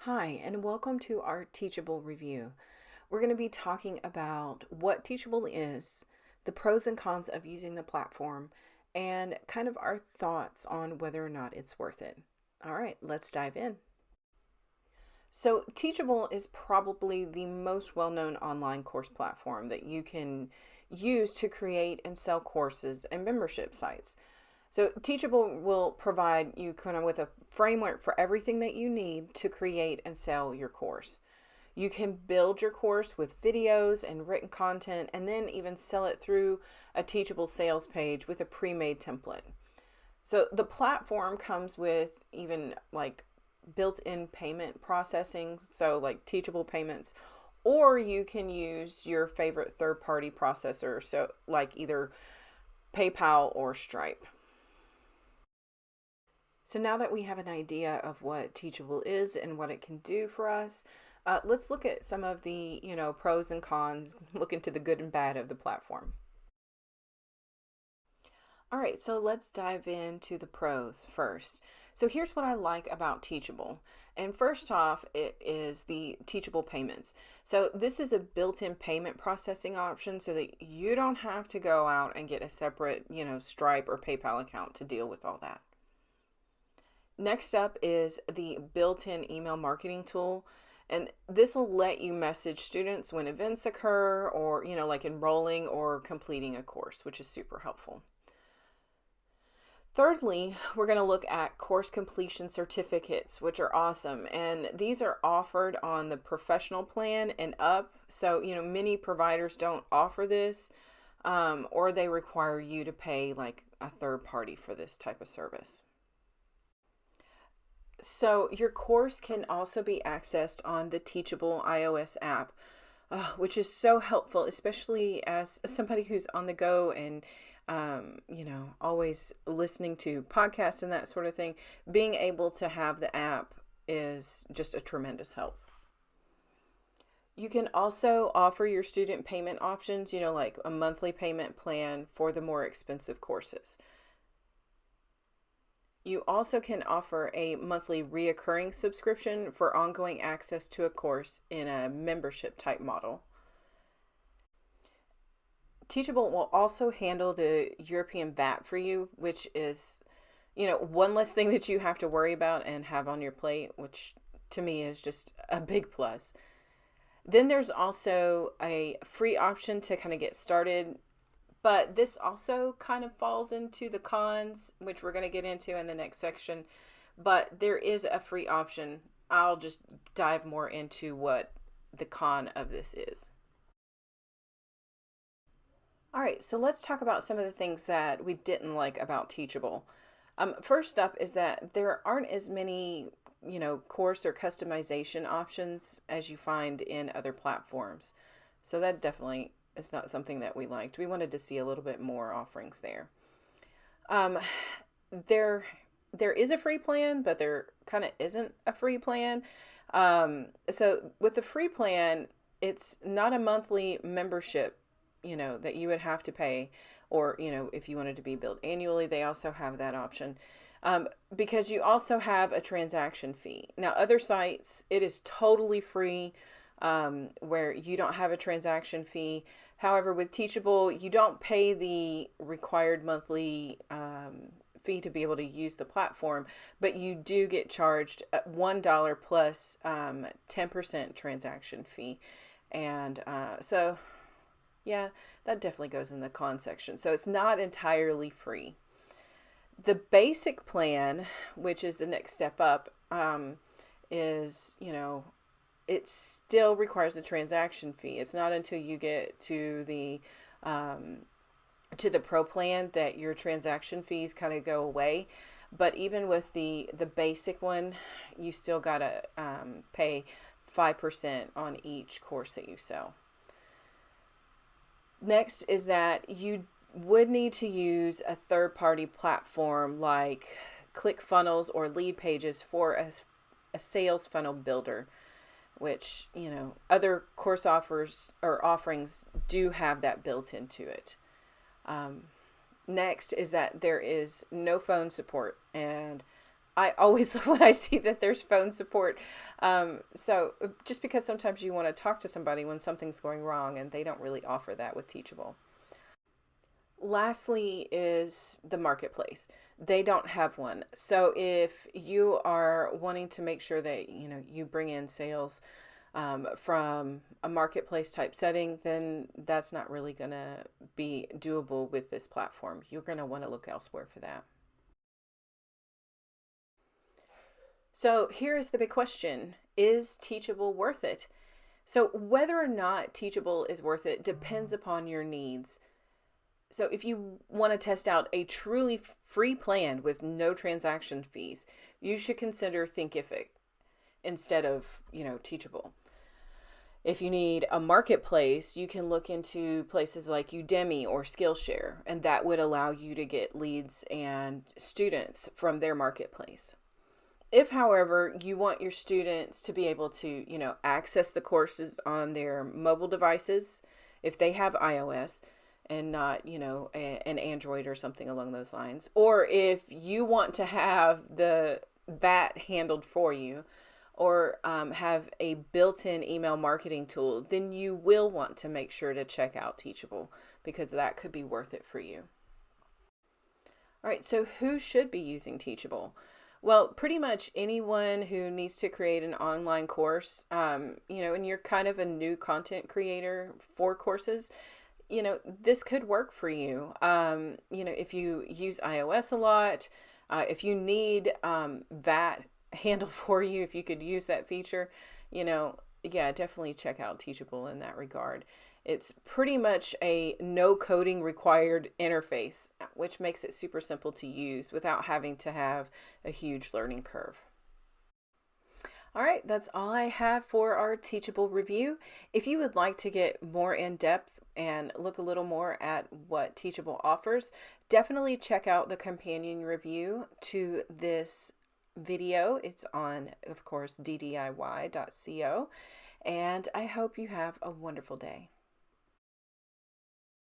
Hi, and welcome to our Teachable review. We're going to be talking about what Teachable is, the pros and cons of using the platform, and kind of our thoughts on whether or not it's worth it. All right, let's dive in. So, Teachable is probably the most well known online course platform that you can use to create and sell courses and membership sites. So Teachable will provide you kind of with a framework for everything that you need to create and sell your course. You can build your course with videos and written content and then even sell it through a Teachable sales page with a pre-made template. So the platform comes with even like built-in payment processing, so like Teachable payments, or you can use your favorite third-party processor, so like either PayPal or Stripe. So now that we have an idea of what Teachable is and what it can do for us, let's look at some of the, pros and cons, look into the good and bad of the platform. All right, so let's dive into the pros first. So here's what I like about Teachable. And first off, it is the Teachable payments. So this is a built-in payment processing option so that you don't have to go out and get a separate, Stripe or PayPal account to deal with all that. Next up is the built-in email marketing tool. And this will let you message students when events occur or, like enrolling or completing a course, which is super helpful. Thirdly, we're going to look at course completion certificates, which are awesome. And these are offered on the professional plan and up. So, many providers don't offer this, or they require you to pay like a third party for this type of service. So your course can also be accessed on the Teachable iOS app, which is so helpful, especially as somebody who's on the go and, always listening to podcasts and that sort of thing. Being able to have the app is just a tremendous help. You can also offer your student payment options, like a monthly payment plan for the more expensive courses. You also can offer a monthly reoccurring subscription for ongoing access to a course in a membership type model. Teachable will also handle the European VAT for you, which is, one less thing that you have to worry about and have on your plate, which to me is just a big plus. Then there's also a free option to kind of get started. But this also kind of falls into the cons, which we're going to get into in the next section. But there is a free option. I'll just dive more into what the con of this is. All right, so let's talk about some of the things that we didn't like about Teachable. First up is that there aren't as many, course or customization options as you find in other platforms. So that definitely is not something that we liked. We wanted to see a little bit more offerings there. Um, there there is a free plan, but there kind of isn't a free plan. So with the free plan, it's not a monthly membership, that you would have to pay, or if you wanted to be billed annually, they also have that option. Because you also have a transaction fee. Now, other sites, it is totally free, where you don't have a transaction fee. However, with Teachable, you don't pay the required monthly fee to be able to use the platform, but you do get charged $1 plus 10% transaction fee. And so, yeah, that definitely goes in the con section. So it's not entirely free. The basic plan, which is the next step up, is, it still requires a transaction fee. It's not until you get to the pro plan that your transaction fees kind of go away. But even with the basic one, you still gotta pay 5% on each course that you sell. Next is that you would need to use a third-party platform like ClickFunnels or Lead Pages for a sales funnel builder, which, other course offers or offerings do have that built into it. Next is that there is no phone support, and I always love when I see that there's phone support. So just because sometimes you want to talk to somebody when something's going wrong, and they don't really offer that with Teachable. Lastly is the marketplace. They don't have one. So if you are wanting to make sure that you bring in sales from a marketplace type setting, then that's not really going to be doable with this platform. You're going to want to look elsewhere for that. So here's the big question: is Teachable worth it? So whether or not Teachable is worth it depends upon your needs. So if you want to test out a truly free plan with no transaction fees, you should consider Thinkific instead of, Teachable. If you need a marketplace, you can look into places like Udemy or Skillshare, and that would allow you to get leads and students from their marketplace. If, however, you want your students to be able to, access the courses on their mobile devices, if they have iOS and not, an Android or something along those lines, or if you want to have that handled for you, or have a built-in email marketing tool, then you will want to make sure to check out Teachable, because that could be worth it for you. All right, so who should be using Teachable? Well, pretty much anyone who needs to create an online course, and you're kind of a new content creator for courses, this could work for you. If you use iOS a lot, if you need that handle for you, if you could use that feature, yeah, definitely check out Teachable in that regard. It's pretty much a no coding required interface, which makes it super simple to use without having to have a huge learning curve. All right, that's all I have for our Teachable review. If you would like to get more in depth and look a little more at what Teachable offers, definitely check out the companion review to this video. It's on, of course, ddiy.co. And I hope you have a wonderful day.